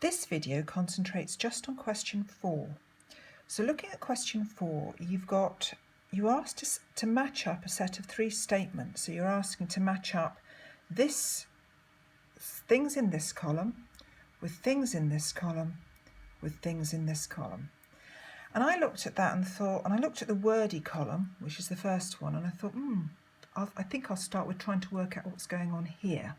This video concentrates just on question 4. So looking at question 4, you asked us to match up a set of 3 statements. So you're asking to match up things in this column with things in this column with things in this column. And I looked at that and thought, and I looked at the wordy column, which is the first one, and I thought, I think I'll start with trying to work out what's going on here.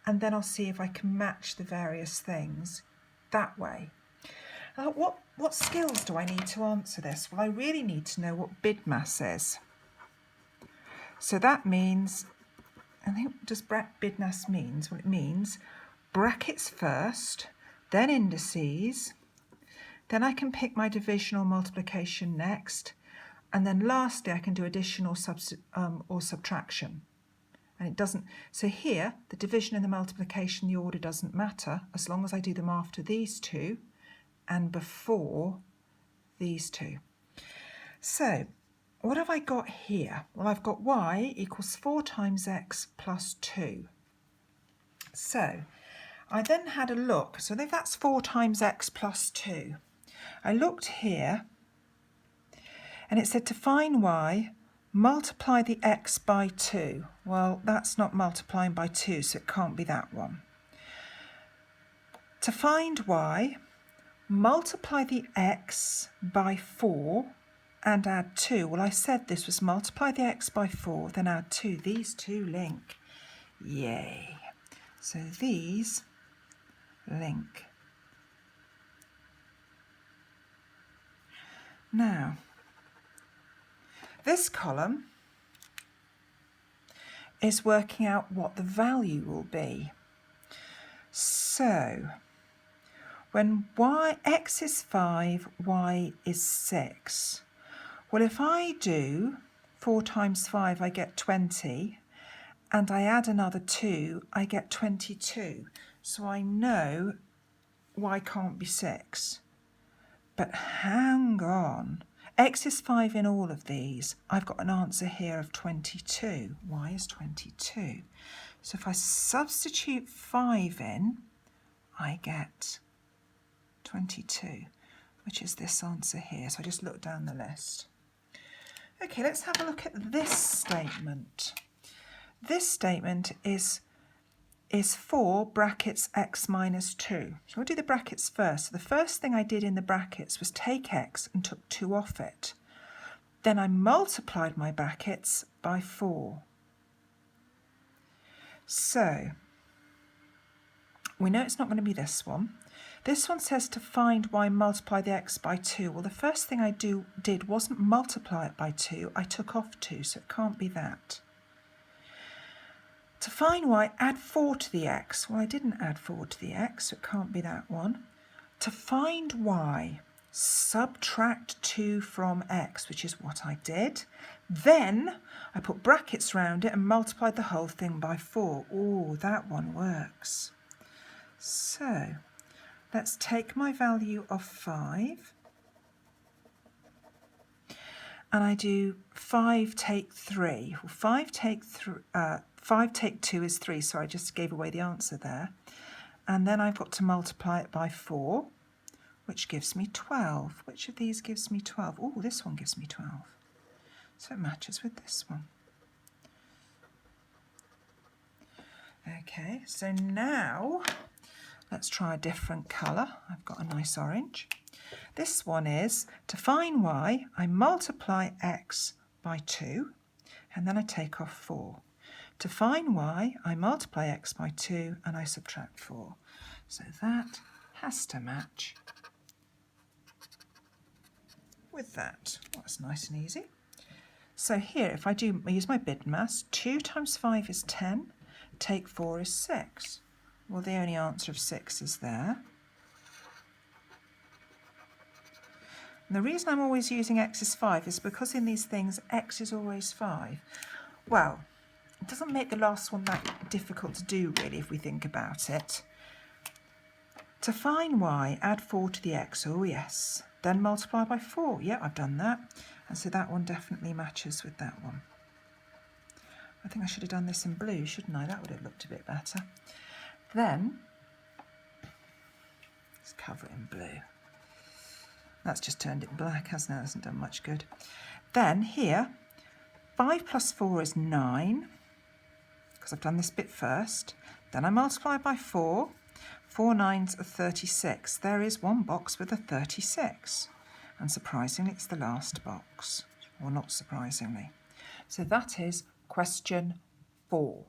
And then I'll see if I can match the various things that way. What skills do I need to answer this? Well, I really need to know what BIDMAS is. So that means, I think, does BIDMAS means? Well, it means brackets first, then indices, then I can pick my division or multiplication next, and then lastly I can do addition or subtraction. And it doesn't, so here the division and the multiplication, the order doesn't matter as long as I do them after these two and before these two. So what have I got here? Well, I've got y equals 4 times x plus 2. So I then had a look, so if that's 4 times x plus 2, I looked here and it said to find y, multiply the x by 2. Well, that's not multiplying by 2, so it can't be that one. To find y, multiply the x by 4 and add 2. Well, I said this was multiply the x by 4, then add 2. These two link. Yay. So these link. Now, this column is working out what the value will be. So, when x is 5, y is 6. Well, if I do 4 times 5, I get 20, and I add another 2, I get 22. So I know y can't be 6. But hang on. X is 5 in all of these. I've got an answer here of 22. Y is 22. So if I substitute 5 in, I get 22, which is this answer here. So I just look down the list. Okay, let's have a look at this statement. This statement is 4 brackets x minus 2. So I'll do the brackets first. So the first thing I did in the brackets was take x and took 2 off it. Then I multiplied my brackets by 4. So we know it's not going to be this one. This one says to find y, multiply the x by 2. Well, the first thing I did wasn't multiply it by 2. I took off 2, so it can't be that. To find y, add 4 to the x. Well, I didn't add 4 to the x, so it can't be that one. To find y, subtract 2 from x, which is what I did. Then I put brackets around it and multiplied the whole thing by 4. Oh, that one works. So let's take my value of 5. And I do 5 take 3. Well, 5 take 2 is 3, so I just gave away the answer there. And then I've got to multiply it by 4, which gives me 12. Which of these gives me 12? Oh, this one gives me 12. So it matches with this one. Okay, so now let's try a different colour. I've got a nice orange. This one is, to find y, I multiply x by 2, and then I take off 4. To find y, I multiply x by 2, and I subtract 4. So that has to match with that. Well, that's nice and easy. So here, if I use my BIDMAS, 2 times 5 is 10, take 4 is 6. Well, the only answer of 6 is there. And the reason I'm always using x is 5 is because in these things, x is always 5. Well, it doesn't make the last one that difficult to do, really, if we think about it. To find y, add 4 to the x. Oh, yes. Then multiply by 4. Yeah, I've done that. And so that one definitely matches with that one. I think I should have done this in blue, shouldn't I? That would have looked a bit better. Then cover it in blue. That's just turned it black, hasn't it? That hasn't done much good. Then here, 5 plus 4 is 9, because I've done this bit first. Then I multiply by 4. 4 9s are 36. There is one box with a 36. And surprisingly, it's the last box. Or not surprisingly. So that is question 4.